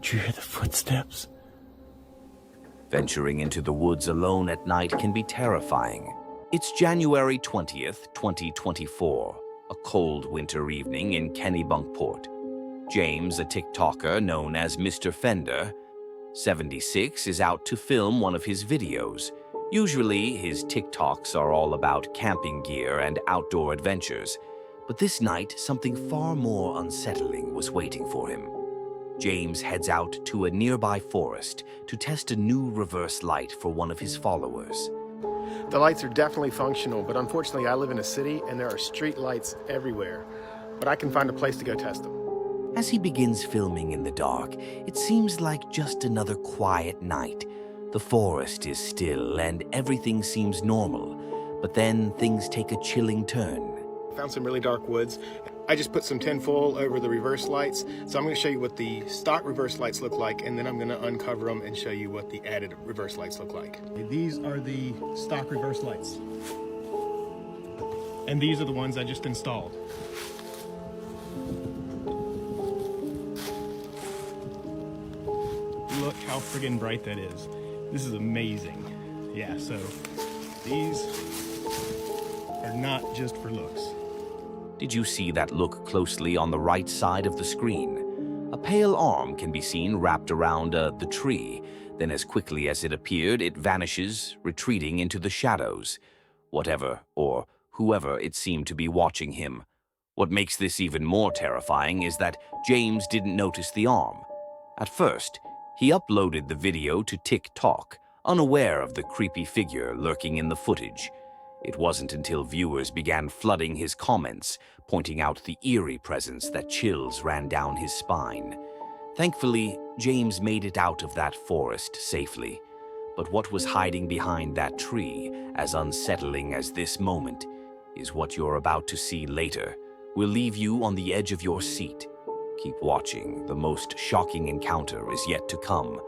Did you hear the footsteps? Venturing into the woods alone at night can be terrifying. It's January 20th, 2024, a cold winter evening in Kennebunkport. James, a TikToker known as Mr. Fender, 76, is out to film one of his videos. Usually, his TikToks are all about camping gear and outdoor adventures, but this night, something far more unsettling was waiting for him. James heads out to a nearby forest to test a new reverse light for one of his followers. The lights are definitely functional, but unfortunately I live in a city and there are street lights everywhere. But I can find a place to go test them. As he begins filming in the dark, it seems like just another quiet night. The forest is still and everything seems normal, but then things take a chilling turn. Found some really dark woods. I just put some tinfoil over the reverse lights, so I'm going to show you what the stock reverse lights look like, and then I'm going to uncover them and show you what the added reverse lights look like. These are the stock reverse lights, and these are the ones I just installed. Look how friggin' bright that is. This is amazing. Yeah, so these are not just for looks. Did you see that look closely on the right side of the screen? A pale arm can be seen wrapped around the tree. Then as quickly as it appeared, it vanishes, retreating into the shadows. Whatever, or whoever it seemed to be watching him. What makes this even more terrifying is that James didn't notice the arm. At first, he uploaded the video to TikTok, unaware of the creepy figure lurking in the footage. It wasn't until viewers began flooding his comments, pointing out the eerie presence that chills ran down his spine. Thankfully, James made it out of that forest safely. But what was hiding behind that tree, as unsettling as this moment, is what you're about to see later. We'll leave you on the edge of your seat. Keep watching. The most shocking encounter is yet to come.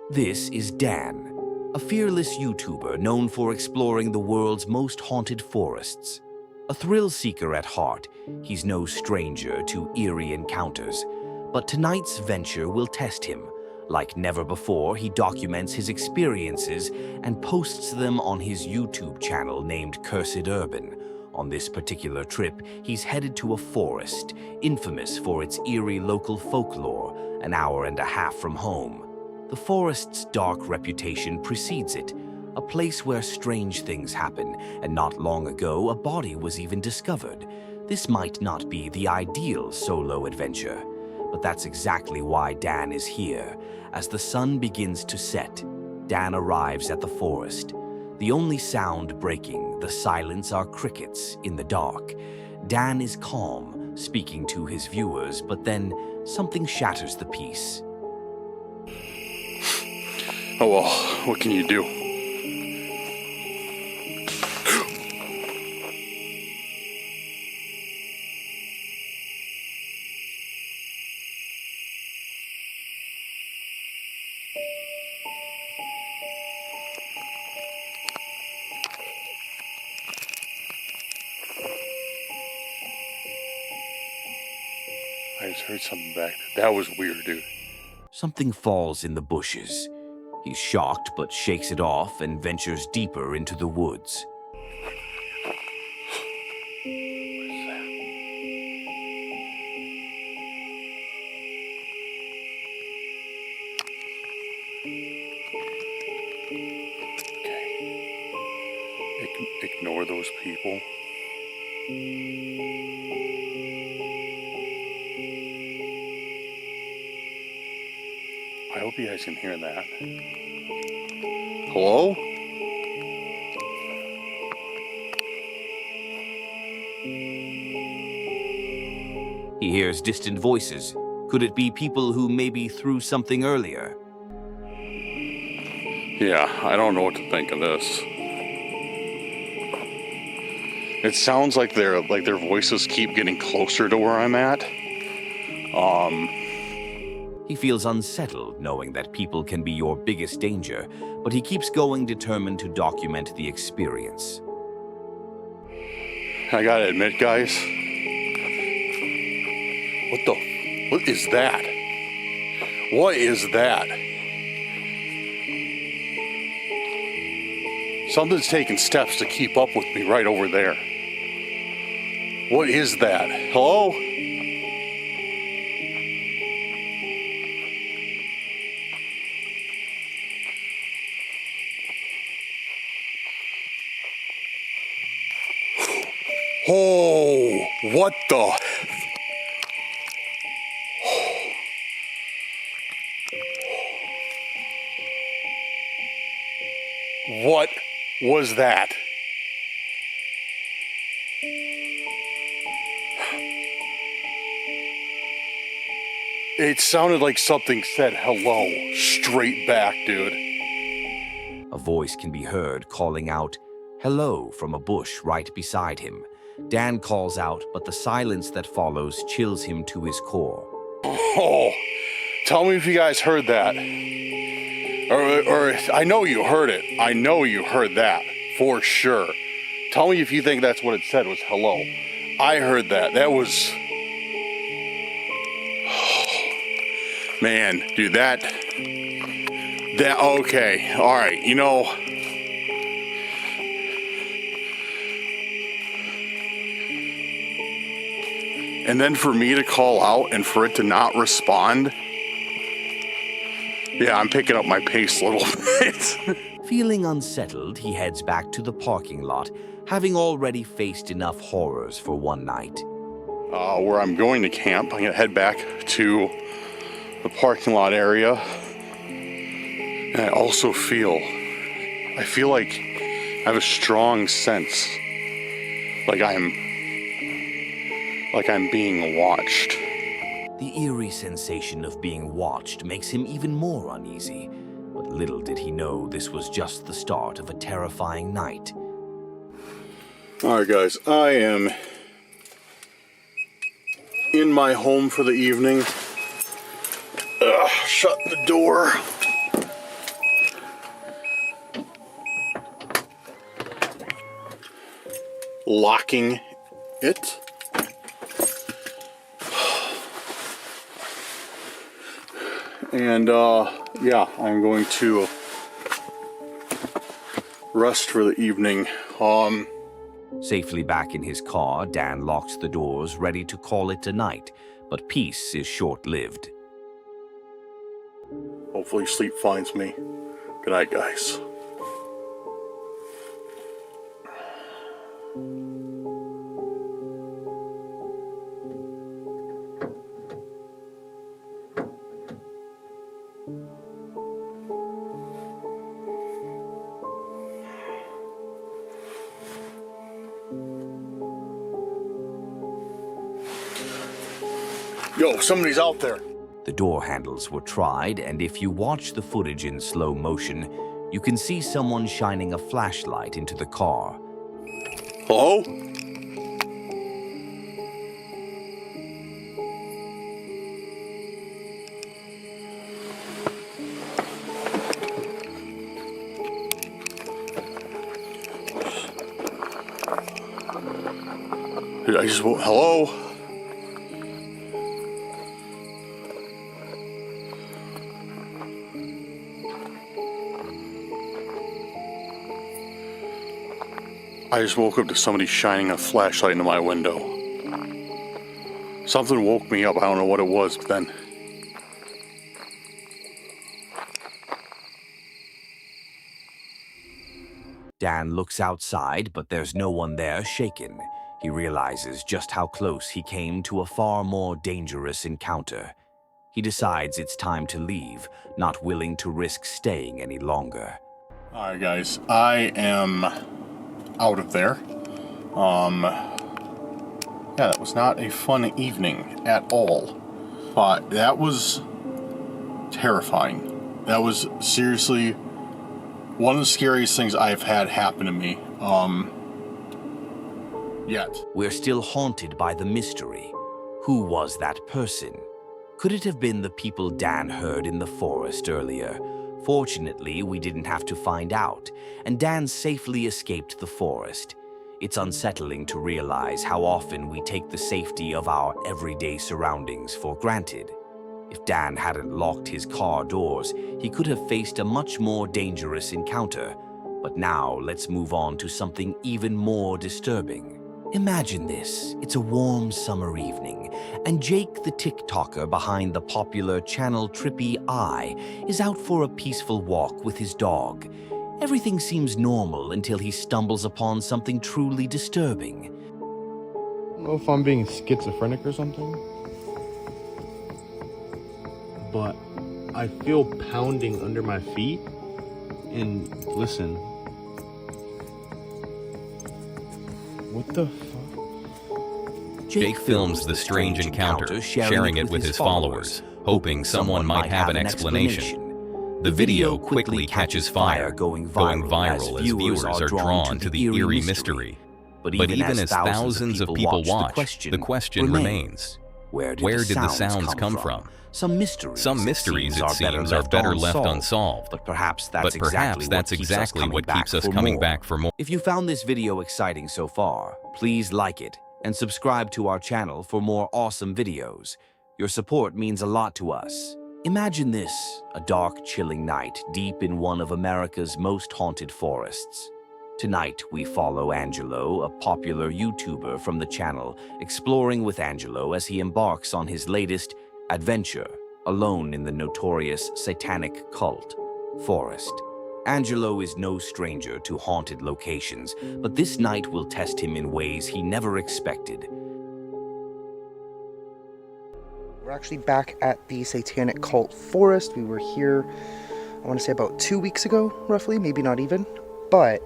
This is Dan, a fearless YouTuber known for exploring the world's most haunted forests. A thrill seeker at heart, he's no stranger to eerie encounters. But tonight's venture will test him. Like never before, he documents his experiences and posts them on his YouTube channel named Cursed Urban. On this particular trip, he's headed to a forest, infamous for its eerie local folklore, an hour and a half from home. The forest's dark reputation precedes it, a place where strange things happen, and not long ago a body was even discovered. This might not be the ideal solo adventure, but that's exactly why Dan is here. As the sun begins to set, Dan arrives at the forest. The only sound breaking the silence are crickets in the dark. Dan is calm, speaking to his viewers, but then something shatters the peace. Oh well, what can you do? I just heard something back there. That was weird, dude. Something falls in the bushes. He's shocked but shakes it off and ventures deeper into the woods. Ignore those people. I hope you guys can hear that. Hello? He hears distant voices. Could it be people who maybe threw something earlier? Yeah, I don't know what to think of this. It sounds like their voices keep getting closer to where I'm at. He feels unsettled knowing that people can be your biggest danger, but he keeps going, determined to document the experience. I gotta admit, guys. What the? What is that? What is that? Something's taking steps to keep up with me right over there. What is that? Hello? Oh, what the? What was that? It sounded like something said hello straight back, dude. A voice can be heard calling out, "Hello," from a bush right beside him. Dan calls out, but the silence that follows chills him to his core. Oh, tell me if you guys heard that. Or I know you heard it. I know you heard that for sure. Tell me if you think that's what it said was hello. I heard that. That was... Man, dude, that, okay, all right, you know, and then for me to call out and for it to not respond, yeah, I'm picking up my pace a little bit. Feeling unsettled, he heads back to the parking lot, having already faced enough horrors for one night. Where I'm going to camp, I'm gonna head back to the parking lot area, and I also feel like I have a strong sense like I'm being watched. The eerie sensation of being watched makes him even more uneasy, but little did he know this was just the start of a terrifying night. All right, guys, I am in my home for the evening. Shut the door. Locking it. And yeah, I'm going to rest for the evening. Safely back in his car, Dan locks the doors, ready to call it a night, but peace is short-lived. Hopefully sleep finds me. Good night, guys. Yo, somebody's out there. The door handles were tried, and if you watch the footage in slow motion, you can see someone shining a flashlight into the car. Hello? Hello? I just woke up to somebody shining a flashlight into my window. Something woke me up. I don't know what it was, but then... Dan looks outside, but there's no one there, shaken. He realizes just how close he came to a far more dangerous encounter. He decides it's time to leave, not willing to risk staying any longer. Alright guys, I am out of there. Yeah, that was not a fun evening at all. But that was terrifying. That was seriously one of the scariest things I've had happen to me. Yet. We're still haunted by the mystery. Who was that person? Could it have been the people Dan heard in the forest earlier? Fortunately, we didn't have to find out, and Dan safely escaped the forest. It's unsettling to realize how often we take the safety of our everyday surroundings for granted. If Dan hadn't locked his car doors, he could have faced a much more dangerous encounter. But now let's move on to something even more disturbing. Imagine this. It's a warm summer evening, and Jake, the TikToker behind the popular channel Trippy Eye, is out for a peaceful walk with his dog. Everything seems normal until he stumbles upon something truly disturbing. I don't know if I'm being schizophrenic or something, but I feel pounding under my feet. And listen, what the fuck? Jake films the strange encounter, sharing it with his followers, hoping someone might have an explanation. The video quickly catches fire, going viral as viewers are drawn to the eerie mystery. But even as thousands of people watch, the question remains, where did the sounds come from? Some mysteries, it seems, are better left unsolved. But perhaps that's exactly what keeps us coming back for more. If you found this video exciting so far, please like it and subscribe to our channel for more awesome videos. Your support means a lot to us. Imagine this, a dark, chilling night deep in one of America's most haunted forests. Tonight, we follow Angelo, a popular YouTuber from the channel, exploring with Angelo as he embarks on his latest adventure, alone in the notorious satanic cult forest. Angelo is no stranger to haunted locations, but this night will test him in ways he never expected. We're actually back at the satanic cult forest. We were here, I want to say about 2 weeks ago, roughly, maybe not even. But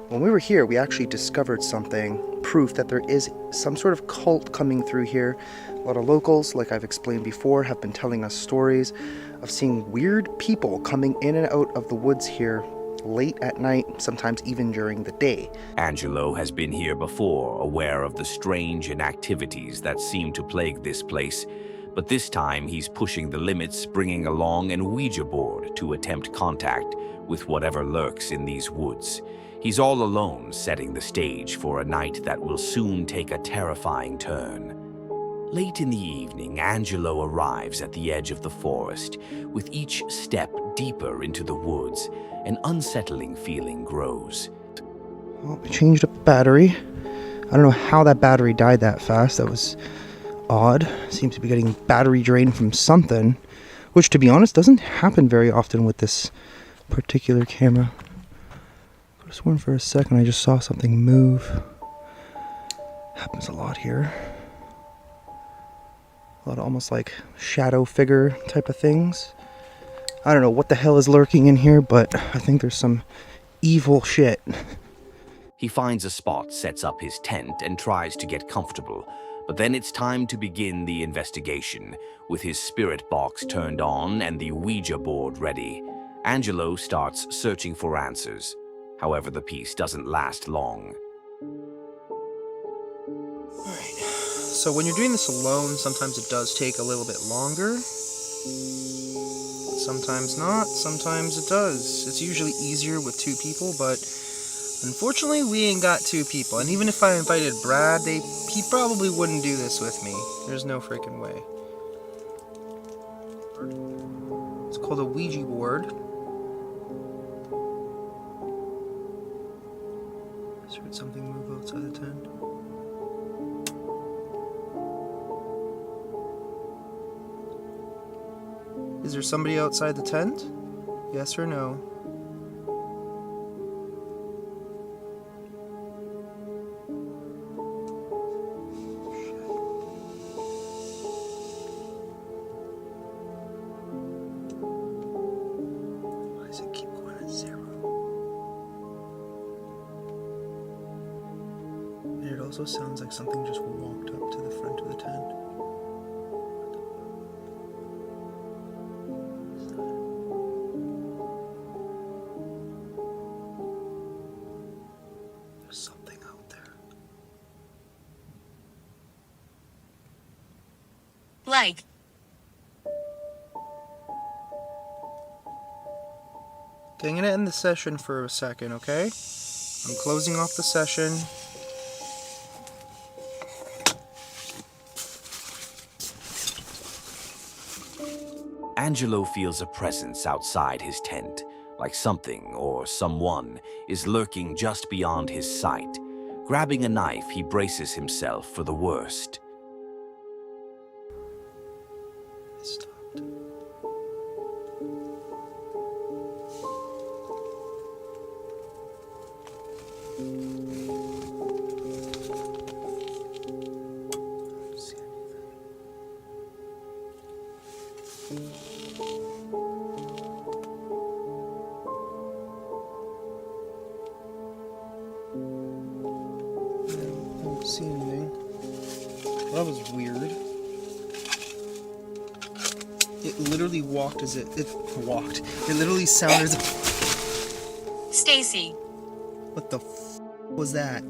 when we were here, we actually discovered something, proof that there is some sort of cult coming through here. A lot of locals, like I've explained before, have been telling us stories of seeing weird people coming in and out of the woods here late at night, sometimes even during the day. Angelo has been here before, aware of the strange inactivities that seem to plague this place. But this time he's pushing the limits, bringing along an Ouija board to attempt contact with whatever lurks in these woods. He's all alone, setting the stage for a night that will soon take a terrifying turn. Late in the evening, Angelo arrives at the edge of the forest. With each step deeper into the woods, an unsettling feeling grows. Well, we changed up the battery. I don't know how that battery died that fast. That was odd. Seems to be getting battery drained from something, which, to be honest, doesn't happen very often with this particular camera. I could have sworn for a second I just saw something move. Happens a lot here. A lot of almost like shadow figure type of things. I don't know what the hell is lurking in here, but I think there's some evil shit. He finds a spot, sets up his tent, and tries to get comfortable. But then it's time to begin the investigation. With his spirit box turned on and the Ouija board ready, Angelo starts searching for answers. However, the peace doesn't last long. Alright, so when you're doing this alone, sometimes it does take a little bit longer. Sometimes not, sometimes it does. It's usually easier with two people, but unfortunately, we ain't got two people. And even if I invited Brad, he probably wouldn't do this with me. There's no freaking way. It's called a Ouija board. I just heard something move outside the tent. Is there somebody outside the tent? Yes or no? Why does it keep going at 0? And it also sounds like something just walked up to the front of the tent. There's something out there. Like. Okay, I'm gonna end the session for a second, okay? I'm closing off the session. Angelo feels a presence outside his tent, like something or someone is lurking just beyond his sight. Grabbing a knife, he braces himself for the worst. It stopped. I don't see anything. That was weird. It literally walked as it walked. It literally sounded as if... Stacy. What the was that?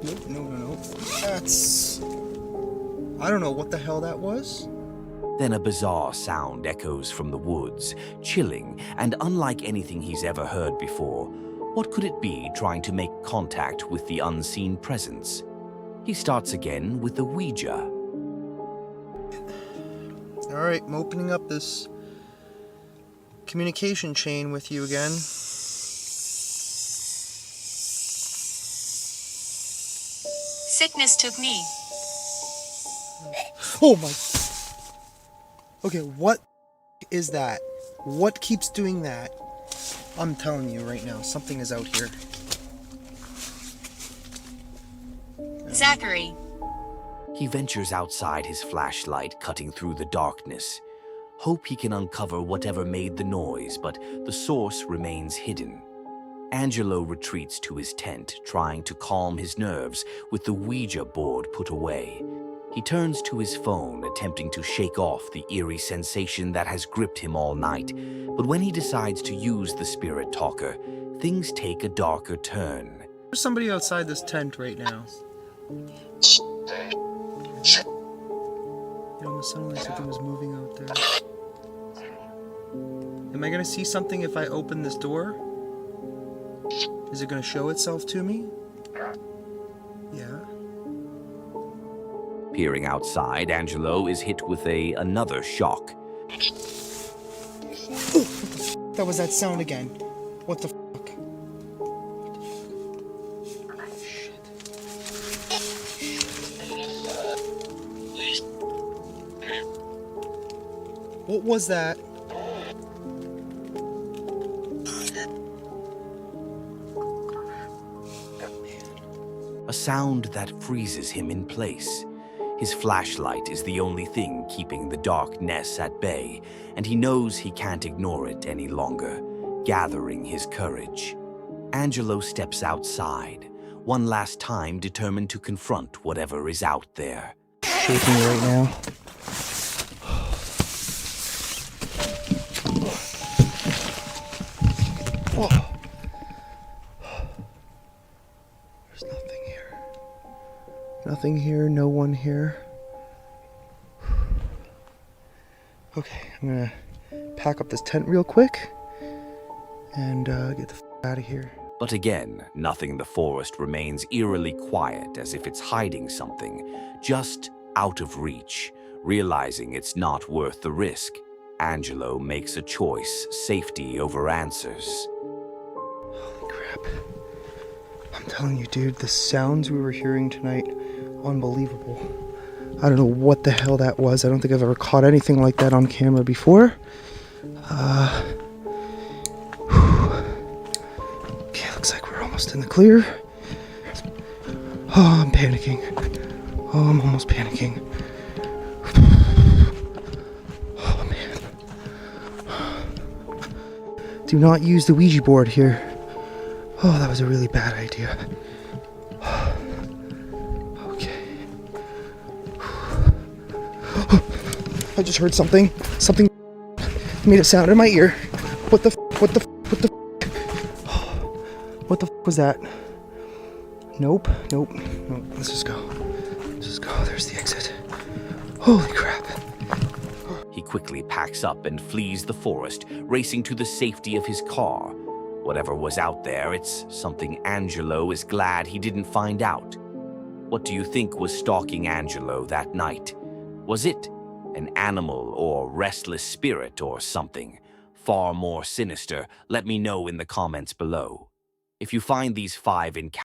Nope, no. That's... I don't know what the hell that was. Then a bizarre sound echoes from the woods, chilling and unlike anything he's ever heard before. What could it be trying to make contact with the unseen presence? He starts again with the Ouija. Alright, I'm opening up this communication chain with you again. Sickness took me. Oh my... Okay, what is that? What keeps doing that? I'm telling you right now, something is out here. Zachary. He ventures outside his flashlight, cutting through the darkness. Hope he can uncover whatever made the noise, but the source remains hidden. Angelo retreats to his tent, trying to calm his nerves with the Ouija board put away. He turns to his phone, attempting to shake off the eerie sensation that has gripped him all night. But when he decides to use the spirit talker, things take a darker turn. There's somebody outside this tent right now. It almost sounded like something was moving out there. Am I gonna see something if I open this door? Is it gonna show itself to me? Yeah. Peering outside, Angelo is hit with another shock. That was that sound again. What the fuck? What was that? A sound that freezes him in place. His flashlight is the only thing keeping the darkness at bay, and he knows he can't ignore it any longer, gathering his courage. Angelo steps outside, one last time determined to confront whatever is out there. Shaking right now. Whoa. There's nothing here. Nothing here, no one here. Okay, I'm gonna pack up this tent real quick and get the out of here. But again, nothing in the forest remains eerily quiet, as if it's hiding something, just out of reach. Realizing it's not worth the risk, Angelo makes a choice, safety over answers. Holy crap. I'm telling you, dude, the sounds we were hearing tonight, unbelievable. I don't know what the hell that was. I don't think I've ever caught anything like that on camera before. Okay, looks like we're almost in the clear. Oh, I'm panicking. Oh, I'm almost panicking. Oh, man. Do not use the Ouija board here. Oh, that was a really bad idea. Okay. I just heard something. Something made a sound in my ear. What the was that? Nope. Let's just go. There's the exit. Holy crap. He quickly packs up and flees the forest, racing to the safety of his car. Whatever was out there, it's something Angelo is glad he didn't find out. What do you think was stalking Angelo that night? Was it an animal or restless spirit or something far more sinister? Let me know in the comments below. If you find these 5 encounters